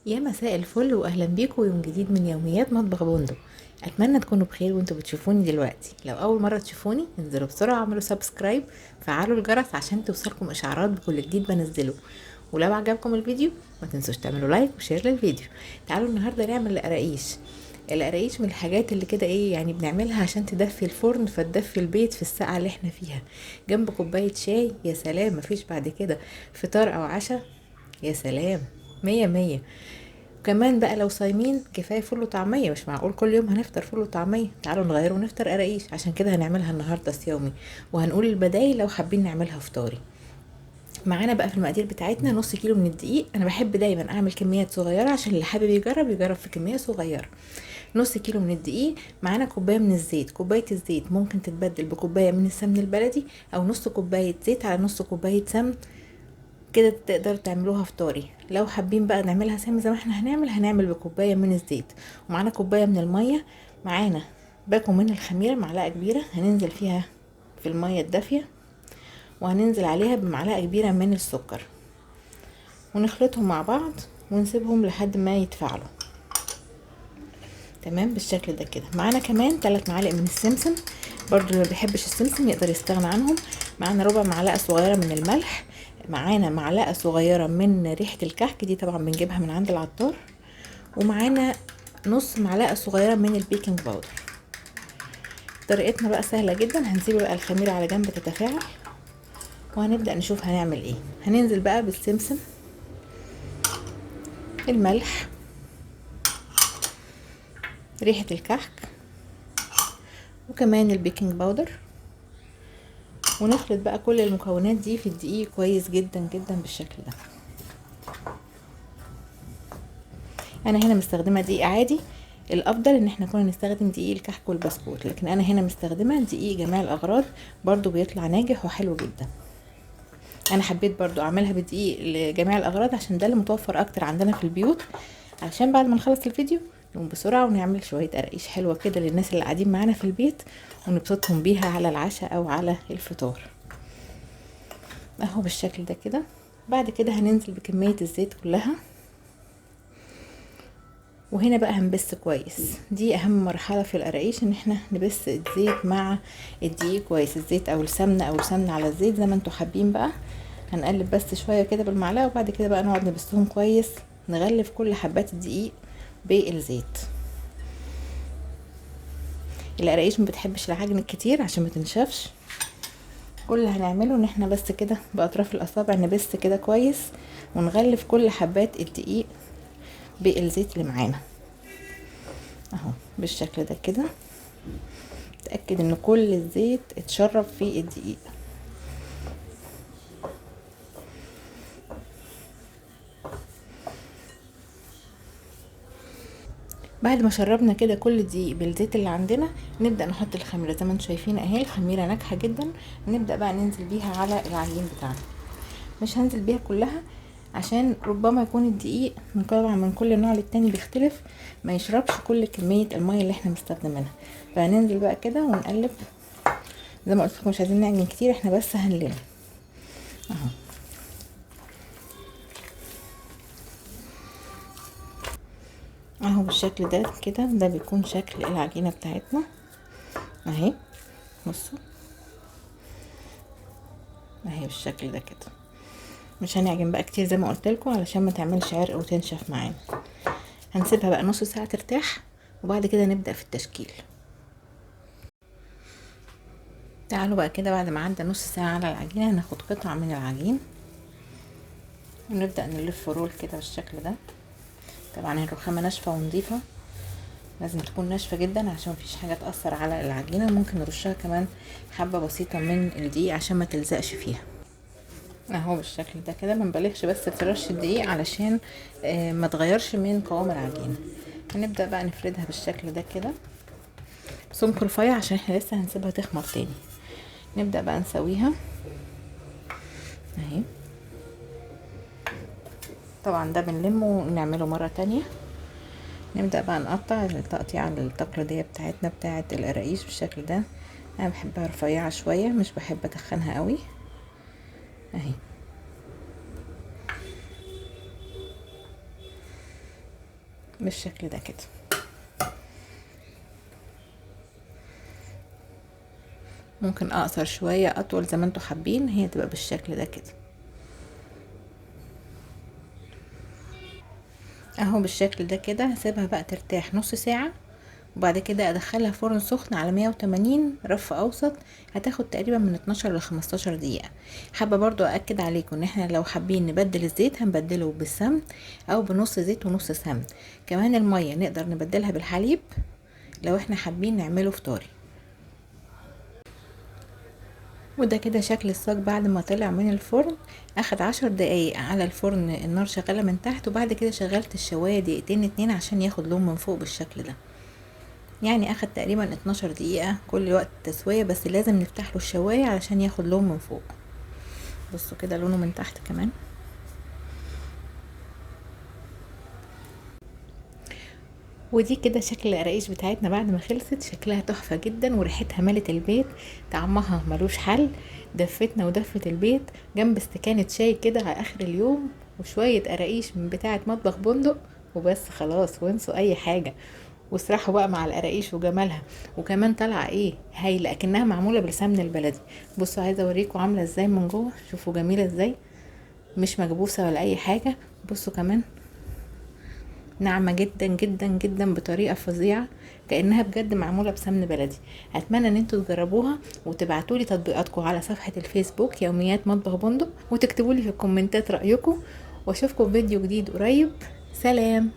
يا مساء الفل واهلا بيكم يوم جديد من يوميات مطبخ بندق. اتمنى تكونوا بخير وانتوا بتشوفوني دلوقتي. لو اول مره تشوفوني انزلوا بسرعه اعملوا سبسكرايب، فعلوا الجرس عشان توصلكم اشعارات بكل جديد بنزله. ولو عجبكم الفيديو ما تنسوش تعملوا لايك وشير للفيديو. تعالوا النهارده نعمل القراقيش. القراقيش من الحاجات اللي كده ايه يعني بنعملها عشان تدفي الفرن فتدفي البيت في الساعه اللي احنا فيها، جنب كوبايه شاي. يا سلام، مفيش بعد كده فطار او عشاء. يا سلام، مية مية. كمان بقى لو صايمين كفايه فول وطعميه، مش معقول كل يوم هنفطر فول وطعميه. تعالوا نغير ونفطر قراقيش، عشان كده هنعملها النهارده صيامي، وهنقول البدايل لو حابين نعملها فطاري. معانا بقى في المقادير بتاعتنا نص كيلو من الدقيق. انا بحب دايما اعمل كميات صغيره عشان اللي حابب يجرب يجرب في كميه صغيره. نص كيلو من الدقيق. معانا كوبايه من الزيت. كوبايه الزيت ممكن تتبدل بكوبايه من السمن البلدي، او نص كوبايه زيت على نص كوبايه سمن. كده تقدروا تعملوها فطاري. لو حابين بقى نعملها سامي زي ما احنا هنعمل بكوبايه من الزيت. ومعانا كوبايه من الميه. معانا باكو من الخميره معلقه كبيره، هننزل فيها في الميه الدافيه، وهننزل عليها بمعلقه كبيره من السكر، ونخلطهم مع بعض ونسيبهم لحد ما يتفاعلوا. تمام بالشكل ده كده. معانا كمان 3 معالق من السمسم، برضو اللي ما بيحبش السمسم يقدر يستغنى عنهم. معانا ربع معلقه صغيره من الملح. معانا معلقه صغيره من ريحه الكحك، دي طبعا بنجيبها من عند العطار. ومعانا نص معلقه صغيره من البيكنج باودر. طريقتنا بقى سهله جدا. هنسيب بقى الخميره على جنب تتفاعل، وهنبدا نشوف هنعمل ايه. هننزل بقى بالسمسم، الملح، ريحه الكحك، وكمان البيكنج باودر، ونخلط بقى كل المكونات دي في الدقيق كويس جدا جدا بالشكل ده. انا هنا مستخدمه دقيق عادي. الافضل ان احنا كنا نستخدم دقيق الكحك والبسكوت، لكن انا هنا مستخدمه دقيق جميع الاغراض، برضو بيطلع ناجح وحلو جدا. انا حبيت برضو اعملها بدقيق لجميع الاغراض عشان ده اللي متوفر اكتر عندنا في البيوت، علشان بعد ما نخلص الفيديو نقوم بسرعه ونعمل شويه قراقيش حلوه كده للناس اللي قاعدين معانا في البيت، ونبسطهم بيها على العشاء او على الفطار. اهو بالشكل ده كده. بعد كده هننزل بكميه الزيت كلها، وهنا بقى هنبس كويس. دي اهم مرحله في القراقيش، ان احنا نبس الزيت مع الدقيق كويس، الزيت او السمنه او السمنه على الزيت زي ما انتوا حابين بقى. هنقلب بس شويه كده بالمعلقه، وبعد كده بقى نقعد نبسهم كويس، نغلف كل حبات الدقيق بالزيت. القراقيش ما بتحبش العجن الكتير عشان ما تنشفش. كل اللي هنعمله ان احنا بس كده باطراف الاصابع نبس كده كويس، ونغلف كل حبات الدقيق بالزيت اللي معانا اهو بالشكل ده كده. اتاكد ان كل الزيت اتشرب في الدقيق. بعد ما شربنا كده كل الدقيق بالزيت اللي عندنا، نبدا نحط الخميره زي ما انتم شايفين اهي. الخميره ناجحه جدا. نبدا بقى ننزل بيها على العجين بتاعنا. مش هنزل بيها كلها عشان ربما يكون الدقيق طبعا من كل نوع للتاني بيختلف، ما يشربش كل كميه الميه اللي احنا مستخدمينها. فهننزل بقى كده ونقلب. زي ما قلت لكم مش عايزين نعجن كتير، احنا بس هنلم اهو. اهو بالشكل ده كده. ده بيكون شكل العجينه بتاعتنا اهي. بصوا اهي بالشكل ده كده. مش هنعجن بقى كتير زي ما قلت لكم علشان ما تعملش عرق وتنشف معانا. هنسيبها بقى نص ساعه ترتاح، وبعد كده نبدا في التشكيل. تعالوا بقى كده بعد ما عدى نص ساعه على العجينه، هناخد قطعه من العجين ونبدا نلف رول كده بالشكل ده. طبعا الرخامه ناشفه ونضيفه، لازم تكون ناشفه جدا عشان مفيش حاجه تاثر على العجينه. ممكن نرشها كمان حبه بسيطه من الدقيق عشان ما تلزقش فيها اهو بالشكل ده كده. ما نبالغش بس في رش الدقيق علشان ما تغيرش من قوام العجينه. هنبدا بقى نفردها بالشكل ده كده سمك رفيع عشان احنا لسه هنسيبها تخمر تاني. نبدا بقى نسويها اهي. طبعا ده بنلمه ونعمله مره تانية. نبدا بقى نقطع التقطيعه التقليديه بتاعتنا بتاعه القراقيش بالشكل ده. انا بحبها رفيعه شويه، مش بحب اتخنها قوي اهي. بالشكل ده كده. ممكن اقصر شوية اطول زي ما انتوا حابين، هي تبقى بالشكل ده كده اهو. بالشكل ده كده هسيبها بقى ترتاح نص ساعة، وبعد كده ادخلها فرن سخن على 180 رف اوسط. هتاخد تقريبا من 12 ل 15 دقيقة. حابة برضو اكد عليكم ان احنا لو حابين نبدل الزيت هنبدله بالسمن او بنص زيت ونص سمن. كمان المية نقدر نبدلها بالحليب لو احنا حابين نعمله فطاري. وده كده شكل الصاج بعد ما طلع من الفرن. اخد 10 دقايق على الفرن، النار شغالة من تحت، وبعد كده شغلت الشواية دقيقتين اتنين عشان ياخد لون من فوق بالشكل ده. يعني اخد تقريبا 12 دقيقة كل وقت تسوية، بس لازم نفتح له الشواية علشان ياخد لون من فوق. بصوا كده لونه من تحت كمان. ودي كده شكل القراقيش بتاعتنا بعد ما خلصت. شكلها تحفة جدا وريحتها ملت البيت، طعمها ملوش حل. دفتنا ودفت البيت جنب استكانة شاي كده على اخر اليوم، وشوية قراقيش من بتاعة مطبخ بندق، وبس خلاص وانسوا اي حاجة واسرحوا بقى مع القراقيش وجمالها. وكمان طالعه ايه هايله، اكنها معموله بالسمن البلدي. بصوا عايزه اوريكم عامله ازاي من جوه، شوفوا جميله ازاي، مش مكبوسه ولا اي حاجه. بصوا كمان ناعمه جدا جدا جدا بطريقه فظيعه، كانها بجد معموله بسمن بلدي. اتمنى ان انتوا تجربوها وتبعتوا لي تطبيقاتكم على صفحه الفيسبوك يوميات مطبخ بندق، وتكتبوا لي في الكومنتات رايكم. واشوفكم في فيديو جديد قريب. سلام.